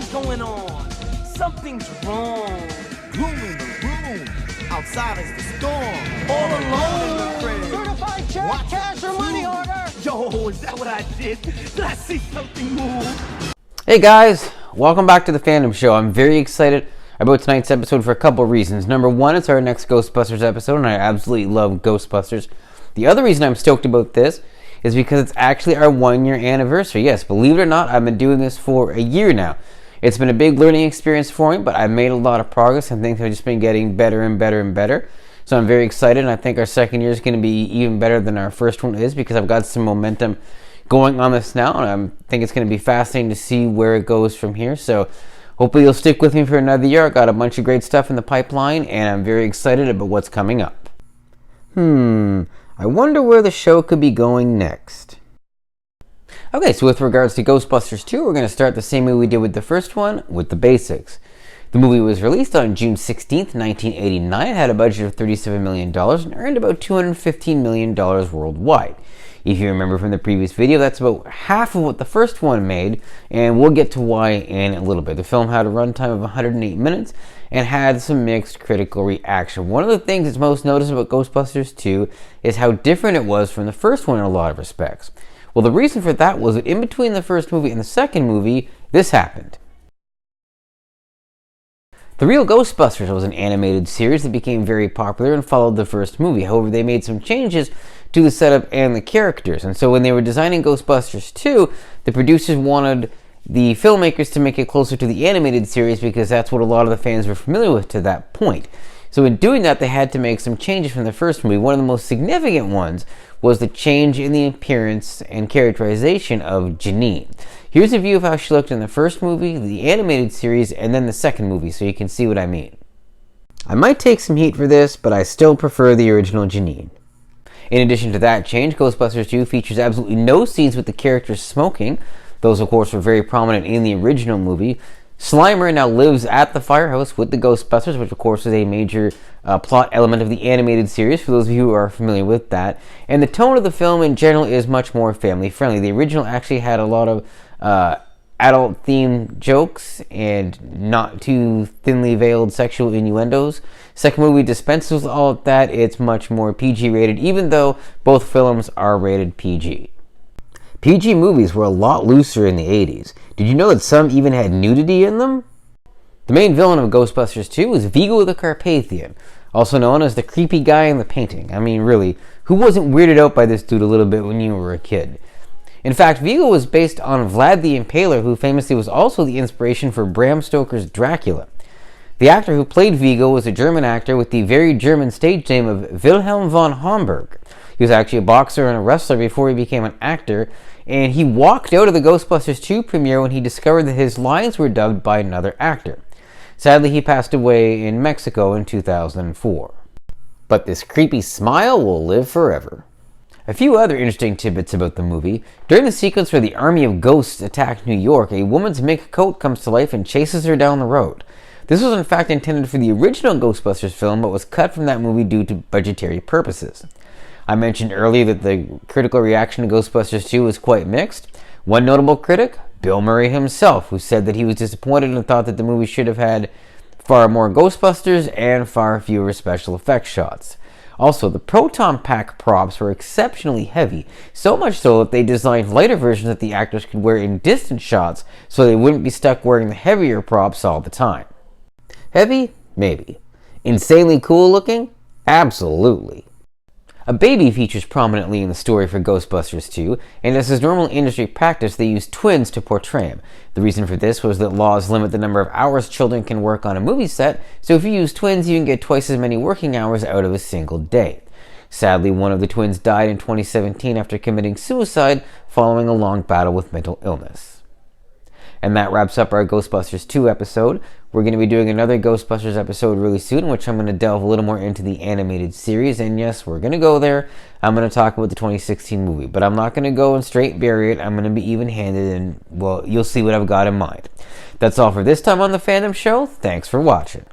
Something's going on. Something's wrong. Gloom in the room. Outside is the storm. All alone in the crib. Certified check, What? cash or money order. Yo, is that what I did? Did I see something move? Hey guys, welcome back to the Fandom Show. I'm very excited about tonight's episode for a couple of reasons. Number one, it's our next Ghostbusters episode, and I absolutely love Ghostbusters. The other reason I'm stoked about this is because it's actually our 1-year anniversary. Yes, believe it or not, I've been doing this for a year now. It's been a big learning experience for me, but I've made a lot of progress and things have just been getting better and better and better. So I'm very excited, and I think our second year is going to be even better than our first one is because I've got some momentum going on this now, and I think it's going to be fascinating to see where it goes from here. So hopefully you'll stick with me for another year. I've got a bunch of great stuff in the pipeline, and I'm very excited about what's coming up. I wonder where the show could be going next. Okay, so with regards to Ghostbusters 2, we're going to start the same way we did with the first one, with the basics. The movie was released on June 16th, 1989. It had a budget of $37 million and earned about $215 million worldwide. If you remember from the previous video, that's about half of what the first one made, and we'll get to why in a little bit. The film had a runtime of 108 minutes and had some mixed critical reaction. One of the things that's most noticed about Ghostbusters 2 is how different it was from the first one in a lot of respects. Well, the reason for that was that in between the first movie and the second movie, this happened. The Real Ghostbusters was an animated series that became very popular and followed the first movie. However, they made some changes to the setup and the characters. And so when they were designing Ghostbusters 2, the producers wanted the filmmakers to make it closer to the animated series because that's what a lot of the fans were familiar with to that point. So in doing that, they had to make some changes from the first movie. One of the most significant ones was the change in the appearance and characterization of Janine. Here's a view of how she looked in the first movie, the animated series, and then the second movie, so you can see what I mean. I might take some heat for this, but I still prefer the original Janine. In addition to that change, Ghostbusters 2 features absolutely no scenes with the characters smoking. Those, of course, were very prominent in the original movie. Slimer now lives at the firehouse with the Ghostbusters, which of course is a major plot element of the animated series, for those of you who are familiar with that. And the tone of the film in general is much more family friendly. The original actually had a lot of adult themed jokes and not too thinly veiled sexual innuendos. Second movie dispenses with all of that. It's much more PG rated, even though both films are rated PG. PG movies were a lot looser in the 80s. Did you know that some even had nudity in them? The main villain of Ghostbusters 2 was Vigo the Carpathian, also known as the creepy guy in the painting. I mean, really, who wasn't weirded out by this dude a little bit when you were a kid? In fact, Vigo was based on Vlad the Impaler, who famously was also the inspiration for Bram Stoker's Dracula. The actor who played Vigo was a German actor with the very German stage name of Wilhelm von Homburg. He was actually a boxer and a wrestler before he became an actor, and he walked out of the Ghostbusters 2 premiere when he discovered that his lines were dubbed by another actor. Sadly, he passed away in Mexico in 2004. But this creepy smile will live forever. A few other interesting tidbits about the movie. During the sequence where the army of ghosts attack New York, a woman's mink coat comes to life and chases her down the road. This was in fact intended for the original Ghostbusters film, but was cut from that movie due to budgetary purposes. I mentioned earlier that the critical reaction to Ghostbusters 2 was quite mixed. One notable critic, Bill Murray himself, who said that he was disappointed and thought that the movie should have had far more Ghostbusters and far fewer special effects shots. Also, the proton pack props were exceptionally heavy, so much so that they designed lighter versions that the actors could wear in distant shots so they wouldn't be stuck wearing the heavier props all the time. Heavy? Maybe. Insanely cool looking? Absolutely. A baby features prominently in the story for Ghostbusters 2, and as is normal industry practice, they use twins to portray him. The reason for this was that laws limit the number of hours children can work on a movie set, so if you use twins, you can get twice as many working hours out of a single day. Sadly, one of the twins died in 2017 after committing suicide following a long battle with mental illness. And that wraps up our Ghostbusters 2 episode. We're going to be doing another Ghostbusters episode really soon, in which I'm going to delve a little more into the animated series. And yes, we're going to go there. I'm going to talk about the 2016 movie, but I'm not going to go and straight bury it. I'm going to be even-handed, and, well, you'll see what I've got in mind. That's all for this time on the Fandom Show. Thanks for watching.